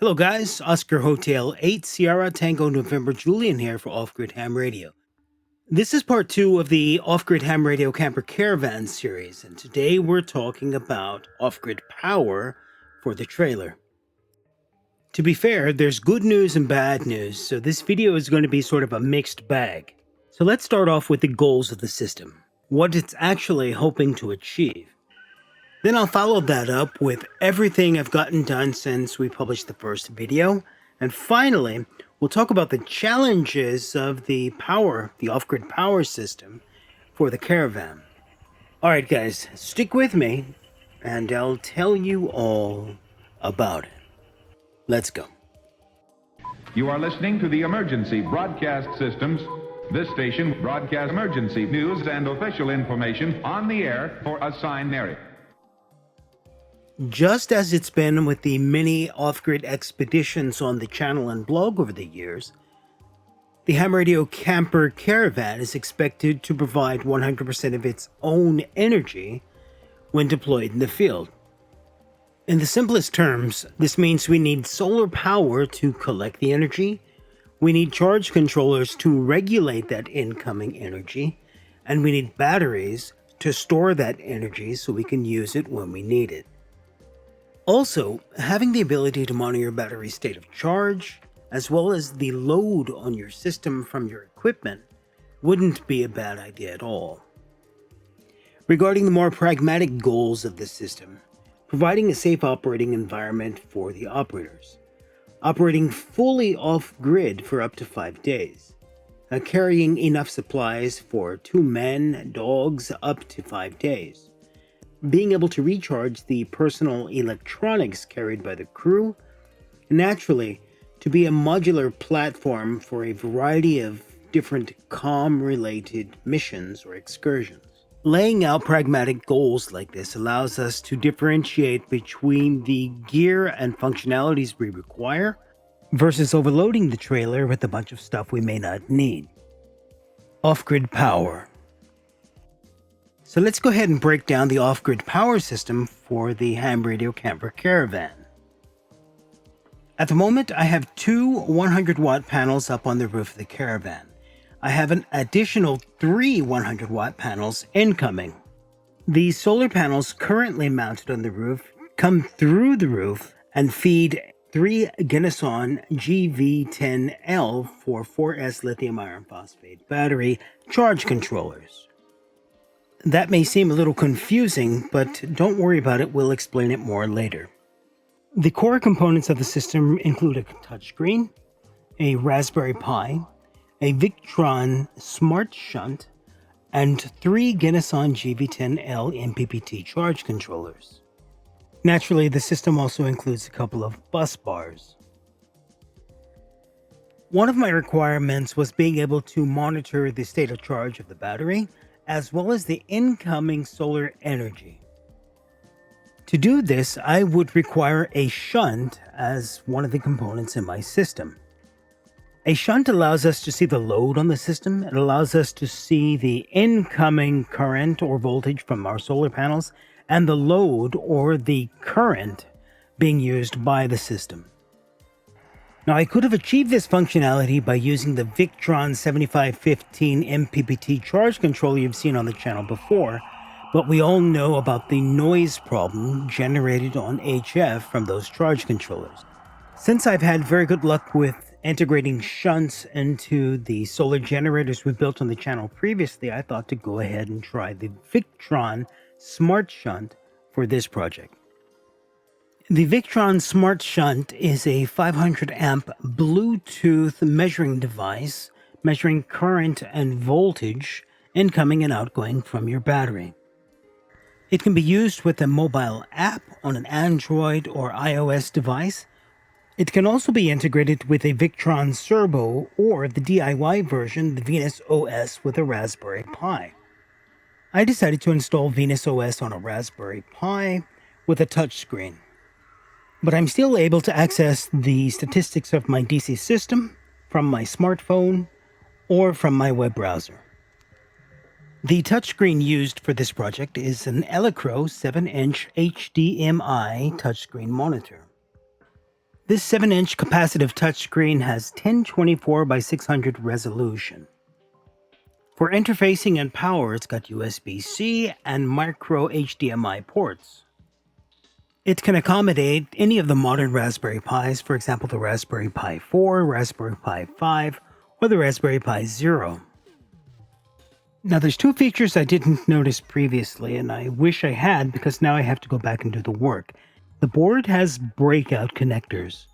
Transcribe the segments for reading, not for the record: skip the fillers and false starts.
Hello guys, Oscar Hotel 8 Sierra Tango November Julian here for Off-Grid Ham Radio. This is part 2 of the Off-Grid Ham Radio Camper Caravan series, and today we're talking about off-grid power for the trailer. To be fair, there's good news and bad news, so this video is going to be sort of a mixed bag. So let's start off with the goals of the system, what it's actually hoping to achieve. Then I'll follow that up with everything I've gotten done since we published the first video. And finally, we'll talk about the challenges of the off-grid power system for the caravan. Alright guys, stick with me and I'll tell you all about it. Let's go. You are listening to the Emergency Broadcast Systems. This station broadcasts emergency news and official information on the air for assigned area. Just as it's been with the many off-grid expeditions on the channel and blog over the years, the Hamradio Camper Caravan is expected to provide 100% of its own energy when deployed in the field. In the simplest terms, this means we need solar power to collect the energy, we need charge controllers to regulate that incoming energy, and we need batteries to store that energy so we can use it when we need it. Also, having the ability to monitor your battery's state of charge, as well as the load on your system from your equipment, wouldn't be a bad idea at all. Regarding the more pragmatic goals of the system, providing a safe operating environment for the operators, operating fully off-grid for up to 5 days, carrying enough supplies for 2 men, dogs, up to 5 days, being able to recharge the personal electronics carried by the crew, and naturally, to be a modular platform for a variety of different comm-related missions or excursions. Laying out pragmatic goals like this allows us to differentiate between the gear and functionalities we require versus overloading the trailer with a bunch of stuff we may not need. Off-grid power. So let's go ahead and break down the off-grid power system for the Hamradio Camper Caravan. At the moment, I have 2 100-watt panels up on the roof of the caravan. I have an additional 3 100-watt panels incoming. The solar panels currently mounted on the roof come through the roof and feed 3 Genason GV10L for 4S lithium iron phosphate battery charge controllers. That may seem a little confusing, but don't worry about it, we'll explain it more later. The core components of the system include a touchscreen, a Raspberry Pi, a Victron Smart Shunt, and 3 Genason GV10L MPPT charge controllers. Naturally, the system also includes a couple of bus bars. One of my requirements was being able to monitor the state of charge of the battery, as well as the incoming solar energy. To do this, I would require a shunt as one of the components in my system. A shunt allows us to see the load on the system. It allows us to see the incoming current or voltage from our solar panels and the load or the current being used by the system. Now, I could have achieved this functionality by using the Victron 7515 MPPT charge controller you've seen on the channel before, but we all know about the noise problem generated on HF from those charge controllers. Since I've had very good luck with integrating shunts into the solar generators we built on the channel previously, I thought to go ahead and try the Victron Smart Shunt for this project. The Victron Smart Shunt is a 500 amp Bluetooth measuring device measuring current and voltage incoming and outgoing from your battery. It can be used with a mobile app on an Android or iOS device. It can also be integrated with a Victron Servo or the DIY version, the VenusOS with a Raspberry Pi. I decided to install VenusOS on a Raspberry Pi with a touchscreen, but I'm still able to access the statistics of my DC system from my smartphone or from my web browser. The touchscreen used for this project is an Elecrow 7-inch HDMI touchscreen monitor. This 7-inch capacitive touchscreen has 1024 by 600 resolution. For interfacing and power, it's got USB-C and micro HDMI ports. It can accommodate any of the modern Raspberry Pis, for example the Raspberry Pi 4, Raspberry Pi 5, or the Raspberry Pi Zero. Now there's two features I didn't notice previously, and I wish I had because now I have to go back and do the work. The board has breakout connectors.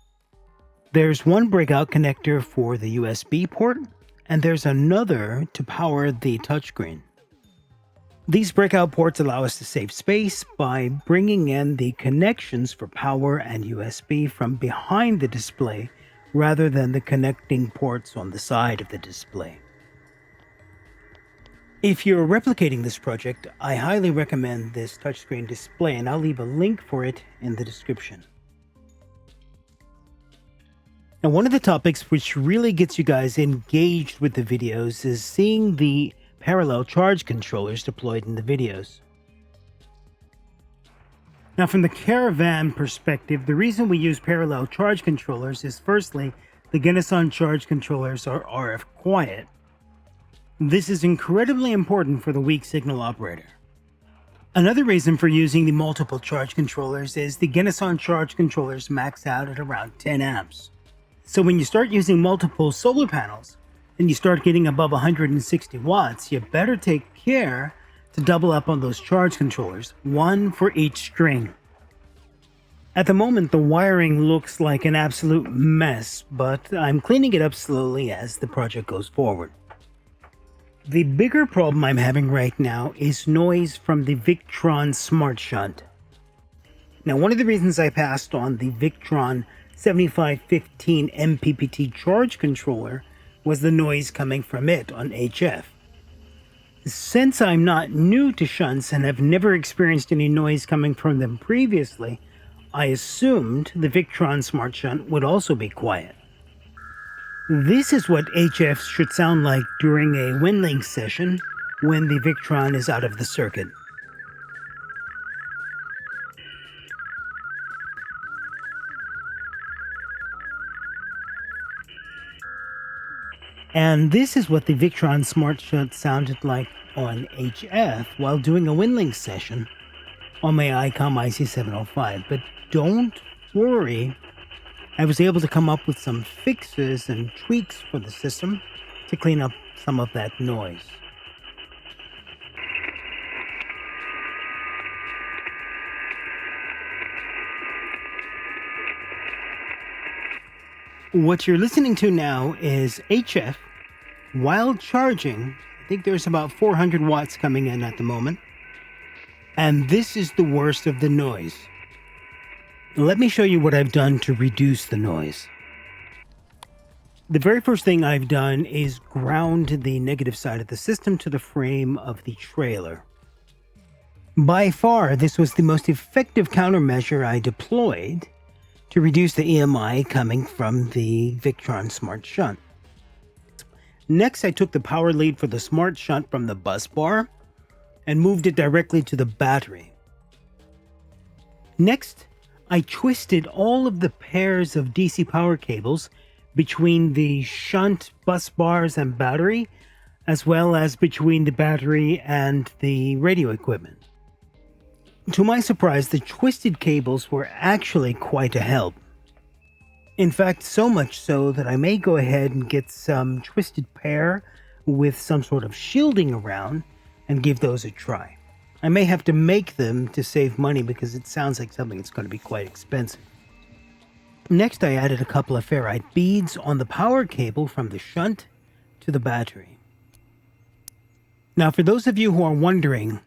There's one breakout connector for the USB port, and there's another to power the touchscreen. These breakout ports allow us to save space by bringing in the connections for power and USB from behind the display rather than the connecting ports on the side of the display. If you're replicating this project, I highly recommend this touchscreen display, and I'll leave a link for it in the description. Now, one of the topics which really gets you guys engaged with the videos is seeing the parallel charge controllers deployed in the videos. Now, from the Caravan perspective, the reason we use parallel charge controllers is firstly, the Genason charge controllers are RF quiet. This is incredibly important for the weak signal operator. Another reason for using the multiple charge controllers is the Genason charge controllers max out at around 10 amps. So when you start using multiple solar panels and you start getting above 160 watts, you better take care to double up on those charge controllers, one for each string. At the moment, the wiring looks like an absolute mess, but I'm cleaning it up slowly as the project goes forward. The bigger problem I'm having right now is noise from the Victron Smart Shunt. Now, one of the reasons I passed on the Victron 7515 MPPT charge controller was the noise coming from it on HF. Since I'm not new to shunts and have never experienced any noise coming from them previously, I assumed the Victron Smart Shunt would also be quiet. This is what HF should sound like during a WinLink session when the Victron is out of the circuit. And this is what the Victron Smart Shunt sounded like on HF while doing a WinLink session on my ICOM IC705. But don't worry, I was able to come up with some fixes and tweaks for the system to clean up some of that noise. What you're listening to now is HF while charging. I think there's about 400 watts coming in at the moment. And this is the worst of the noise. Let me show you what I've done to reduce the noise. The very first thing I've done is ground the negative side of the system to the frame of the trailer. By far, this was the most effective countermeasure I deployed to reduce the EMI coming from the Victron Smart Shunt. Next, I took the power lead for the Smart Shunt from the bus bar and moved it directly to the battery. Next, I twisted all of the pairs of DC power cables between the shunt bus bars and battery, as well as between the battery and the radio equipment. To my surprise, the twisted cables were actually quite a help. In fact, so much so that I may go ahead and get some twisted pair with some sort of shielding around and give those a try. I may have to make them to save money because it sounds like something that's going to be quite expensive. Next, I added a couple of ferrite beads on the power cable from the shunt to the battery. Now, for those of you who are wondering,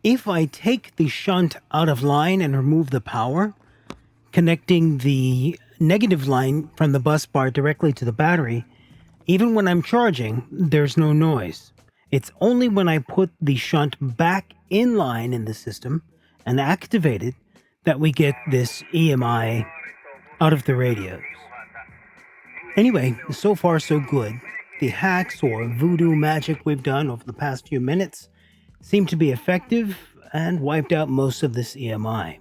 if I take the shunt out of line and remove the power, connecting the negative line from the bus bar directly to the battery, even when I'm charging, there's no noise. It's only when I put the shunt back in line in the system and activate it that we get this EMI out of the radios. Anyway, so far so good. The hacks or voodoo magic we've done over the past few minutes seemed to be effective and wiped out most of this EMI.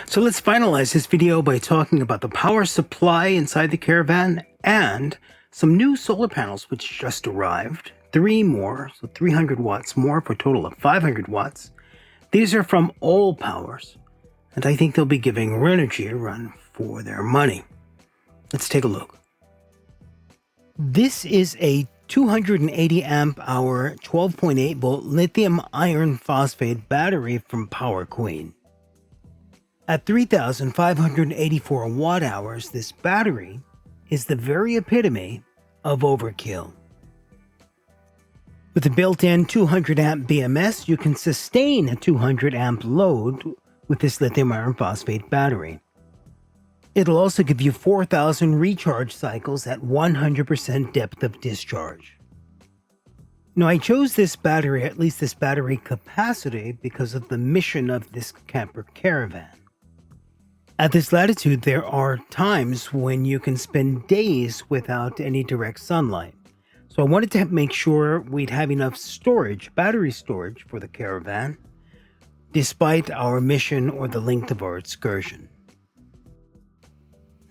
So let's finalize this video by talking about the power supply inside the caravan and some new solar panels which just arrived. 3 more, so 300 watts more for a total of 500 watts. These are from AllPowers, and I think they'll be giving Renogy a run for their money. Let's take a look. This is a 280 amp hour 12.8 volt lithium iron phosphate battery from Power Queen. At 3,584 watt hours, this battery is the very epitome of overkill. With a built-in 200 amp BMS, you can sustain a 200 amp load with this lithium iron phosphate battery. It'll also give you 4,000 recharge cycles at 100% depth of discharge. Now, I chose this battery, at least this battery capacity, because of the mission of this camper caravan. At this latitude, there are times when you can spend days without any direct sunlight. So I wanted to make sure we'd have enough storage, battery storage, for the caravan, despite our mission or the length of our excursion.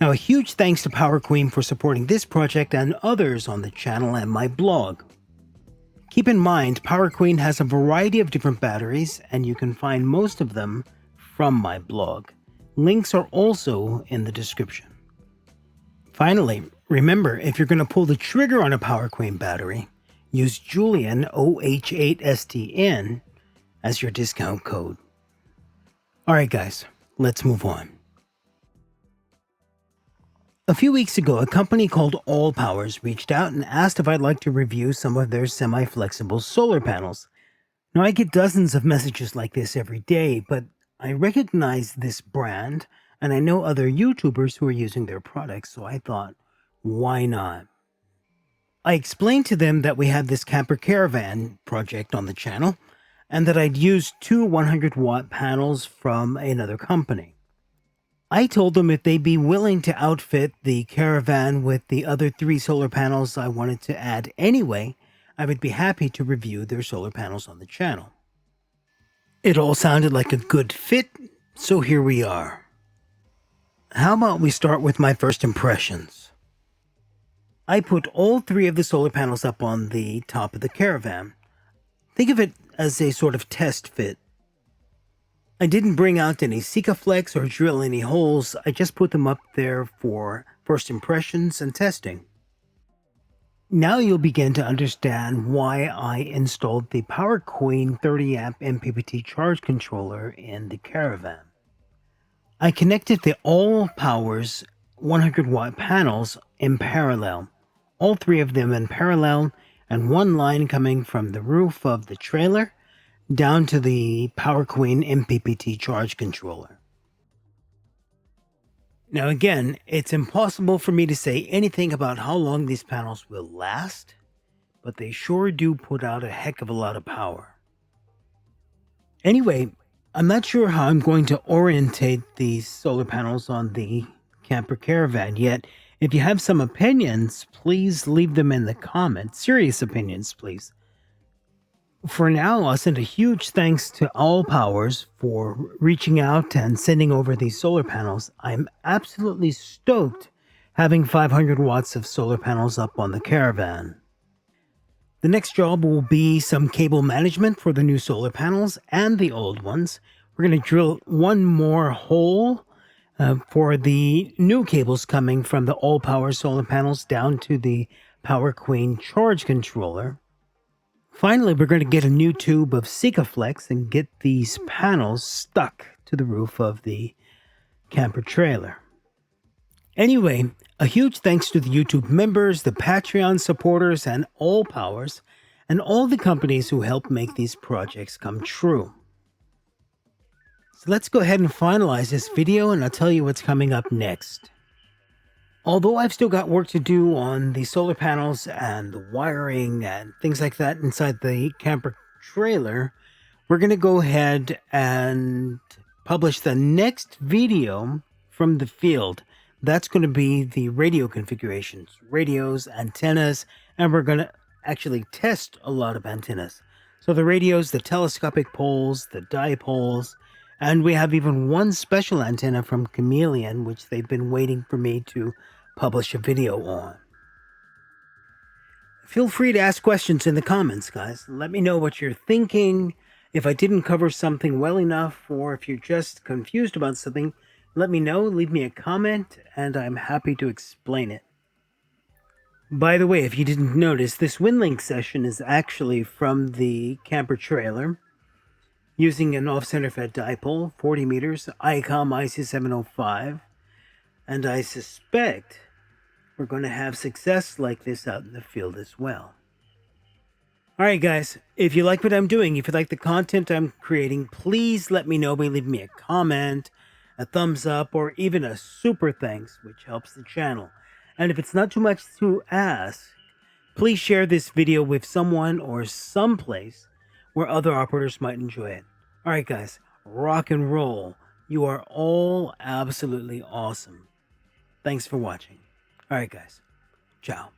Now, a huge thanks to Power Queen for supporting this project and others on the channel and my blog. Keep in mind, Power Queen has a variety of different batteries, and you can find most of them from my blog. Links are also in the description. Finally, remember, if you're going to pull the trigger on a Power Queen battery, use Julian OH8STN as your discount code. Alright guys, let's move on. A few weeks ago, a company called AllPowers reached out and asked if I'd like to review some of their semi-flexible solar panels. Now, I get dozens of messages like this every day, but I recognize this brand, and I know other YouTubers who are using their products, so I thought, why not? I explained to them that we had this camper caravan project on the channel, and that I'd used 2 100-watt panels from another company. I told them if they'd be willing to outfit the caravan with the other 3 solar panels I wanted to add anyway, I would be happy to review their solar panels on the channel. It all sounded like a good fit, so here we are. How about we start with my first impressions? I put all 3 of the solar panels up on the top of the caravan. Think of it as a sort of test fit. I didn't bring out any Sikaflex or drill any holes, I just put them up there for first impressions and testing. Now you'll begin to understand why I installed the Power Queen 30 amp MPPT charge controller in the caravan. I connected the AllPowers 100 watt panels in parallel, all 3 of them in parallel, and 1 line coming from the roof of the trailer down to the Power Queen MPPT charge controller. Now again, it's impossible for me to say anything about how long these panels will last, but they sure do put out a heck of a lot of power. Anyway, I'm not sure how I'm going to orientate these solar panels on the camper caravan yet. If you have some opinions, please leave them in the comments. Serious opinions, please. For now, I'll send a huge thanks to AllPowers for reaching out and sending over these solar panels. I'm absolutely stoked having 500 watts of solar panels up on the caravan. The next job will be some cable management for the new solar panels and the old ones. We're going to drill 1 more hole for the new cables coming from the AllPowers solar panels down to the Power Queen charge controller. Finally, we're going to get a new tube of Sikaflex and get these panels stuck to the roof of the camper trailer. Anyway, a huge thanks to the YouTube members, the Patreon supporters, and AllPowers, and all the companies who help make these projects come true. So let's go ahead and finalize this video, and I'll tell you what's coming up next. Although I've still got work to do on the solar panels and the wiring and things like that inside the camper trailer, we're going to go ahead and publish the next video from the field. That's going to be the radio configurations, radios, antennas, and we're going to actually test a lot of antennas. So the radios, the telescopic poles, the dipoles, And we have even one special antenna from Chameleon, which they've been waiting for me to publish a video on. Feel free to ask questions in the comments, guys. Let me know what you're thinking. If I didn't cover something well enough, or if you're just confused about something, let me know, leave me a comment, and I'm happy to explain it. By the way, if you didn't notice, this WinLink session is actually from the camper trailer, using an off-center fed dipole, 40 meters, ICOM IC705, and I suspect we're going to have success like this out in the field as well. Alright guys, if you like what I'm doing, if you like the content I'm creating, please let me know by leaving me a comment, a thumbs up, or even a super thanks, which helps the channel. And if it's not too much to ask, please share this video with someone or someplace where other operators might enjoy it. Alright guys, rock and roll. You are all absolutely awesome. Thanks for watching. Alright guys, ciao.